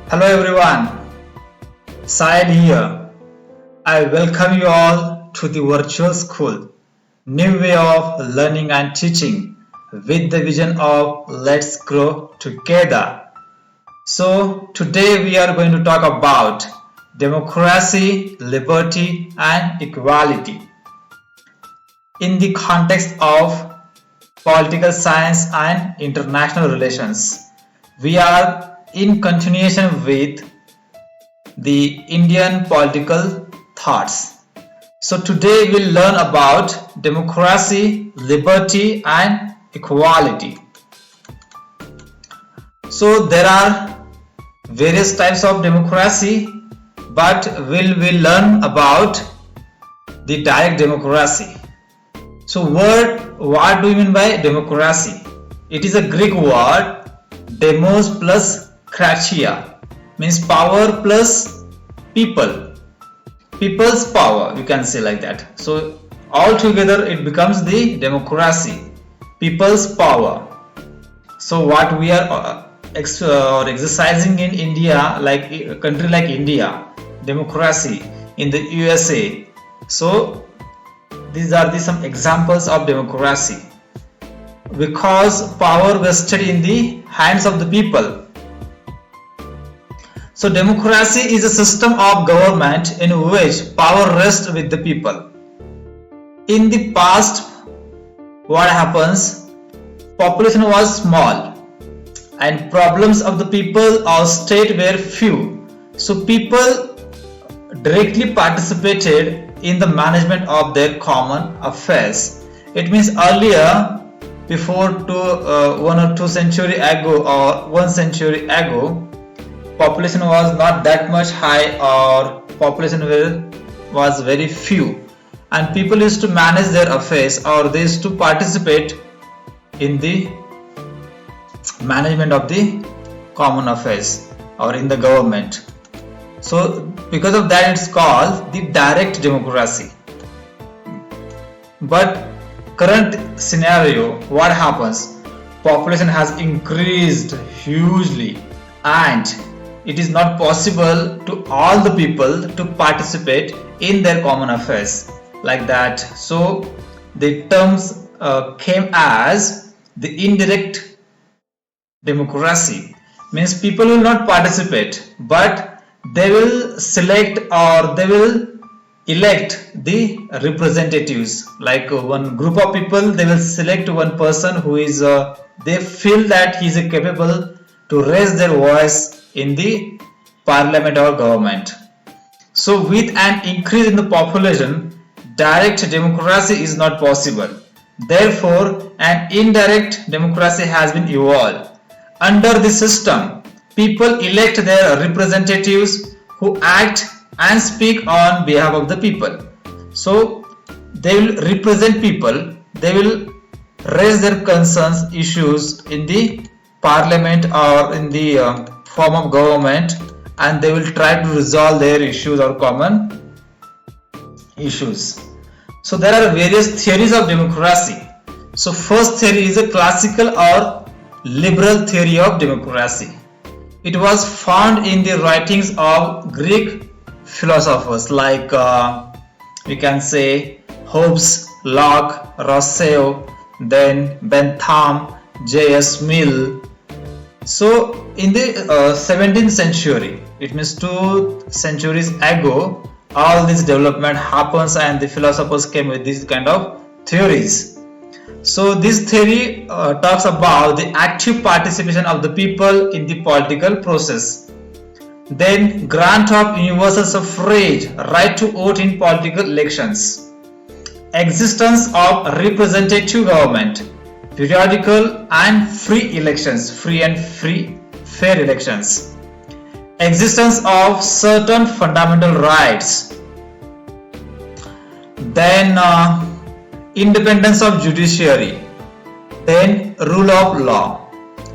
Hello everyone, Syed here. I welcome you all to the virtual school, new way of learning and teaching with the vision of let's grow together. So today we are going to talk about democracy, liberty and equality in the context of political science and international relations. We are in continuation with the Indian political thoughts. So today we'll learn about democracy, liberty and equality. So there are various types of democracy, but we'll learn about the direct democracy. So what do you mean by democracy? It is a Greek word, demos plus kratia, means power plus people, people's power, you can say like that. So all together it becomes the democracy, people's power. So what we are exercising in India, like a country like India, democracy in the USA. So these are some examples of democracy, because power vested in the hands of the people. So democracy is a system of government in which power rests with the people. In the past, what happens? Population was small and problems of the people or state were few. So people directly participated in the management of their common affairs. It means earlier, before 1 or 2 centuries ago or 1 century ago, population was not that much high, or population was very few, and people used to manage their affairs, or they used to participate in the management of the common affairs or in the government. So because of that it's called the direct democracy. But current scenario, what happens? Population has increased hugely and it is not possible to all the people to participate in their common affairs like that. So the terms came as the indirect democracy, means people will not participate but they will select or they will elect the representatives. Like one group of people, they will select one person who is they feel that he is capable to raise their voice in the parliament or government. So with an increase in the population, direct democracy is not possible. Therefore an indirect democracy has been evolved. Under this system, people elect their representatives who act and speak on behalf of the people. So they will represent people, they will raise their concerns, issues in the parliament or in the form of government, and they will try to resolve their issues or common issues. So there are various theories of democracy. So first theory is a classical or liberal theory of democracy. It was found in the writings of Greek philosophers like we can say Hobbes, Locke, Rousseau, then Bentham, J.S. Mill. So in the 17th century, it means 2 centuries ago, all this development happens and the philosophers came with these kind of theories. So this theory talks about the active participation of the people in the political process. Then grant of universal suffrage, right to vote in political elections. Existence of representative government, periodical and free elections, free and fair elections. Existence of certain fundamental rights. Then independence of judiciary, then rule of law.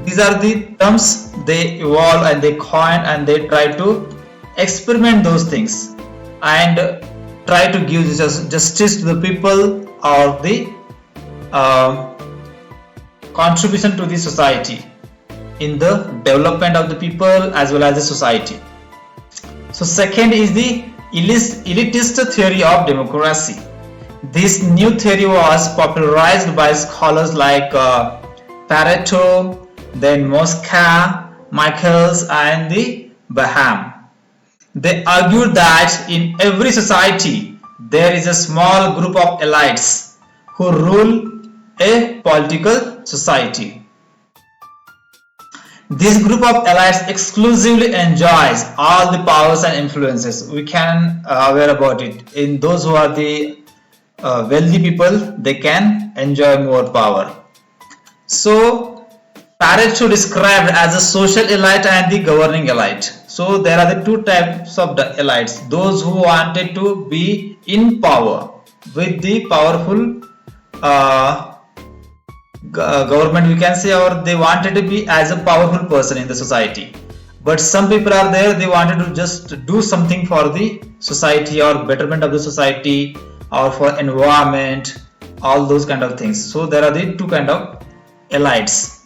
These are the terms they evolve and they coin and they try to experiment those things and try to give justice to the people or the contribution to the society. in the development of the people as well as the society. So second is the elitist theory of democracy. This new theory was popularized by scholars like Pareto, then Mosca, Michaels, and the Baham. They argued that in every society there is a small group of elites who rule a political society. This group of elites exclusively enjoys all the powers and influences. We can aware about it. In those who are the wealthy people, they can enjoy more power. So Pareto described as a social elite and the governing elite. So there are the two types of the elites. Those who wanted to be in power with the powerful government, we can say, or they wanted to be as a powerful person in the society. But some people are there, they wanted to just do something for the society or betterment of the society or for environment, all those kind of things. So there are the two kind of elites.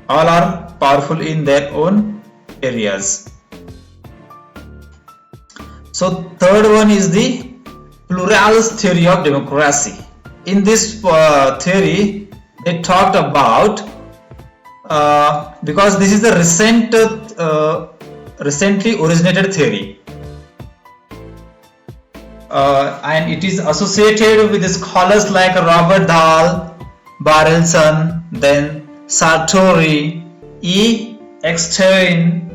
All are powerful in their own areas. So third one is the pluralist theory of democracy. In this theory, they talked about because this is the recently originated theory, and it is associated with the scholars like Robert Dahl, Barelson, then Sartori, E. Eckstein,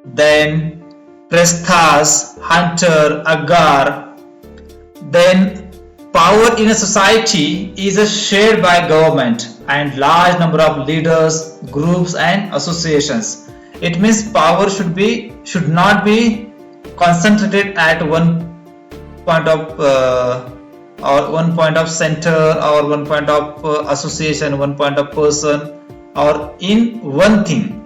then Prestas, Hunter, Agar. Then power in a society is shared by government and large number of leaders, groups and associations. It means power should not be concentrated at one point of or one point of center or one point of association, one point of person or in one thing.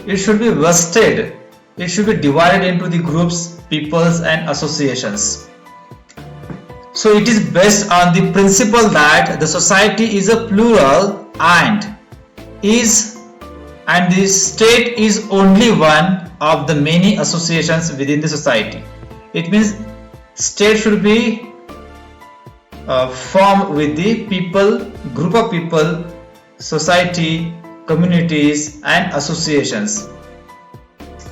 It should be vested. It should be divided into the groups, peoples and associations. So it is based on the principle that the society is a plural and the state is only one of the many associations within the society. It means state should be formed with the people, group of people, society, communities and associations.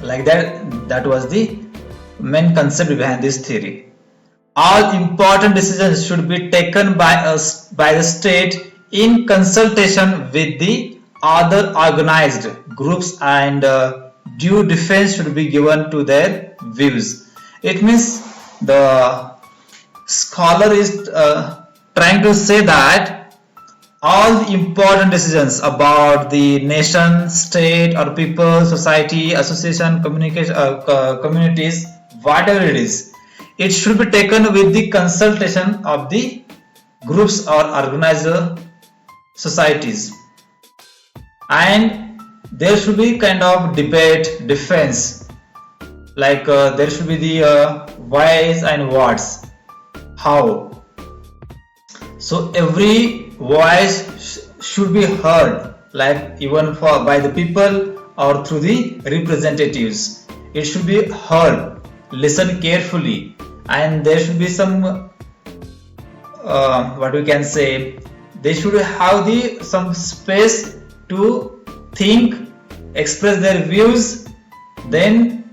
Like that was the main concept behind this theory. All important decisions should be taken by the state in consultation with the other organized groups and due defense should be given to their views. It means the scholar is trying to say that all the important decisions about the nation, state or people, society, association, communities, whatever it is, it should be taken with the consultation of the groups or organized societies, and there should be kind of debate, defense, like there should be the whys and whats, how. So every voice should be heard, like even by the people or through the representatives. It should be heard, listen carefully, and there should be some what we can say, they should have some space to think, express their views, then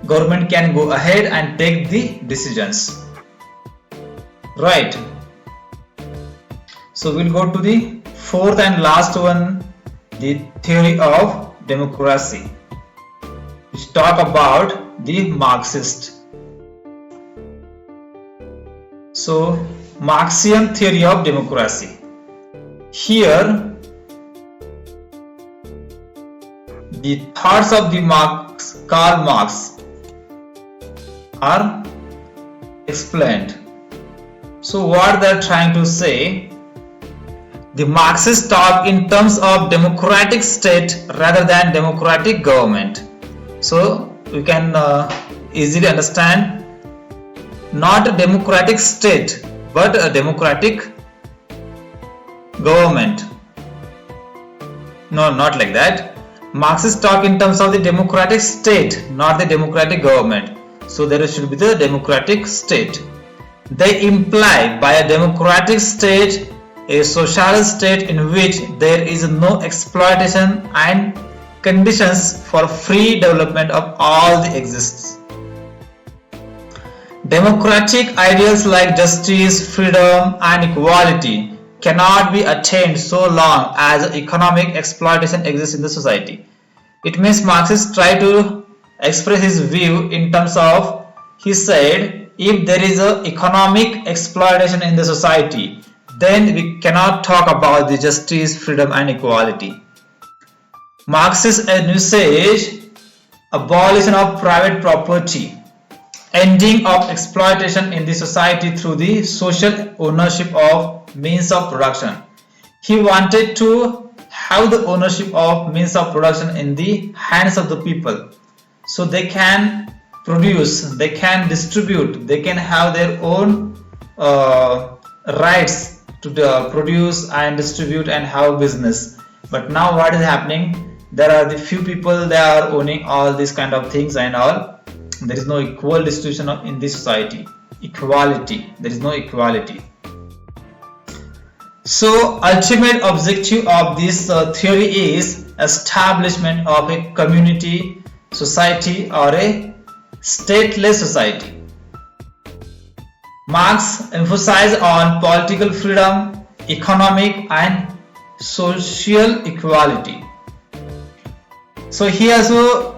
government can go ahead and take the decisions, right? So we'll go to the fourth and last one, the theory of democracy, which talk about the Marxist. So Marxian theory of democracy. Here the thoughts of the Karl Marx are explained. So what they are trying to say, the Marxists talk in terms of democratic state rather than democratic government. So we can easily understand, not a democratic state but a democratic government. No, not like that. Marxists talk in terms of the democratic state, not the democratic government. So there should be the democratic state. They imply by a democratic state a socialist state in which there is no exploitation and conditions for free development of all the exists. Democratic ideals like justice, freedom and equality cannot be attained so long as economic exploitation exists in the society. It means Marxists try to express his view in terms of, he said, if there is a economic exploitation in the society, then we cannot talk about the justice, freedom and equality. Marxist envisage abolition of private property, ending of exploitation in the society through the social ownership of means of production. He wanted to have the ownership of means of production in the hands of the people, so they can produce, they can distribute, they can have their own rights to produce and distribute and have business. But now what is happening? There are the few people, they are owning all these kind of things and all. There is no equal distribution in this society. Equality, there is no equality. So ultimate objective of this theory is establishment of a community society or a stateless society. Marx emphasized on political freedom, economic and social equality. So he also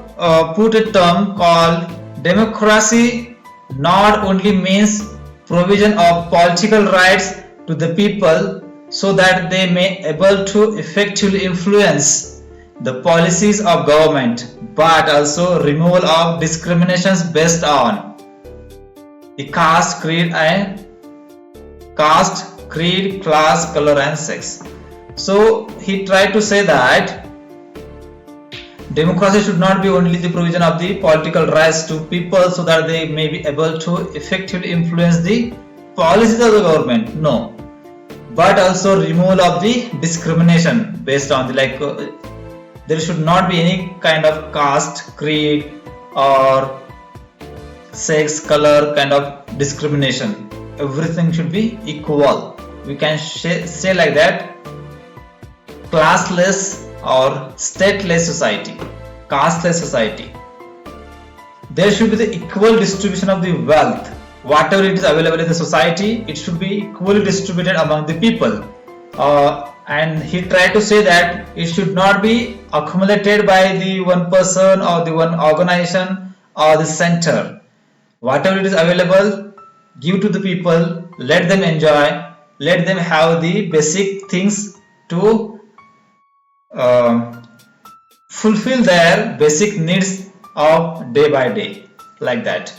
put a term called democracy not only means provision of political rights to the people so that they may able to effectively influence the policies of government, but also removal of discriminations based on the caste, creed, class, color and sex. So he tried to say that democracy should not be only the provision of the political rights to people so that they may be able to effectively influence the policies of the government. No, but also removal of the discrimination based on the there should not be any kind of caste, creed or sex, color kind of discrimination. Everything should be equal. We can say like that, classless or stateless society, casteless society. There should be the equal distribution of the wealth. Whatever it is available in the society, it should be equally distributed among the people. And he tried to say that it should not be accumulated by the one person or the one organization or the center. Whatever it is available, give to the people, let them enjoy, let them have the basic things to fulfill their basic needs of day by day, like that.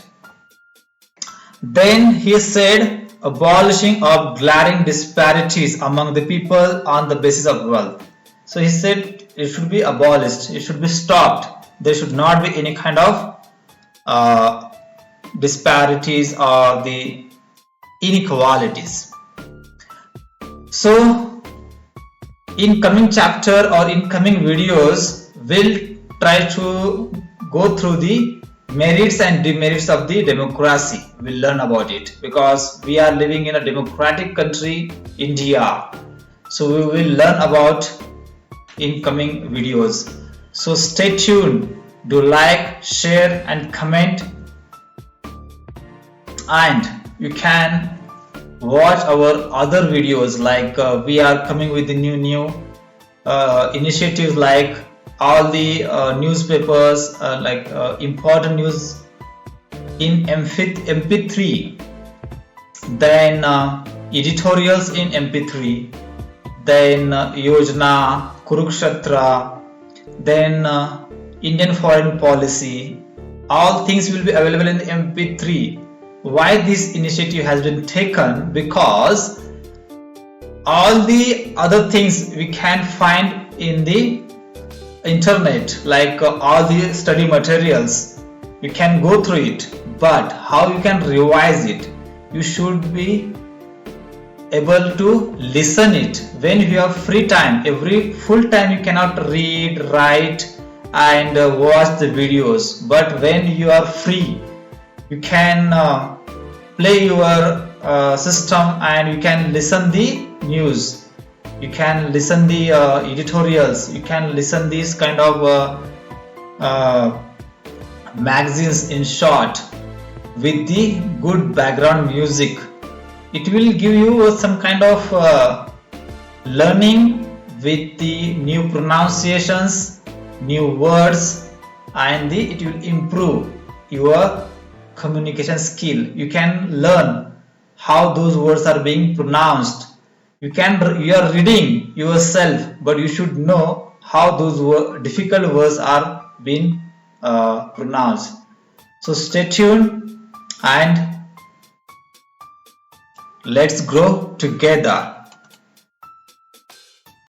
Then he said abolishing of glaring disparities among the people on the basis of wealth. So he said it should be abolished, it should be stopped. There should not be any kind of disparities or the inequalities. So in coming chapter or in coming videos, we'll try to go through the merits and demerits of the democracy. We'll learn about it because we are living in a democratic country, India. So we will learn about in coming videos. So stay tuned, do like, share and comment, and you can watch our other videos like we are coming with the new initiatives like all the newspapers important news in MP3, then editorials in MP3, then Yojana, Kurukshetra, then Indian foreign policy. All things will be available in the MP3. Why this initiative has been taken? Because all the other things we can find in the internet, like all the study materials, you can go through it, but how you can revise it? You should be able to listen it when you have free time. Every full time you cannot read, write and watch the videos, but when you are free you can play your system and you can listen the news, you can listen the editorials, you can listen these kind of magazines in short with the good background music. It will give you some kind of learning with the new pronunciations, new words, and it will improve your communication skill. You can learn how those words are being pronounced. You are reading yourself, but you should know how those difficult words are being pronounced. So stay tuned and let's grow together.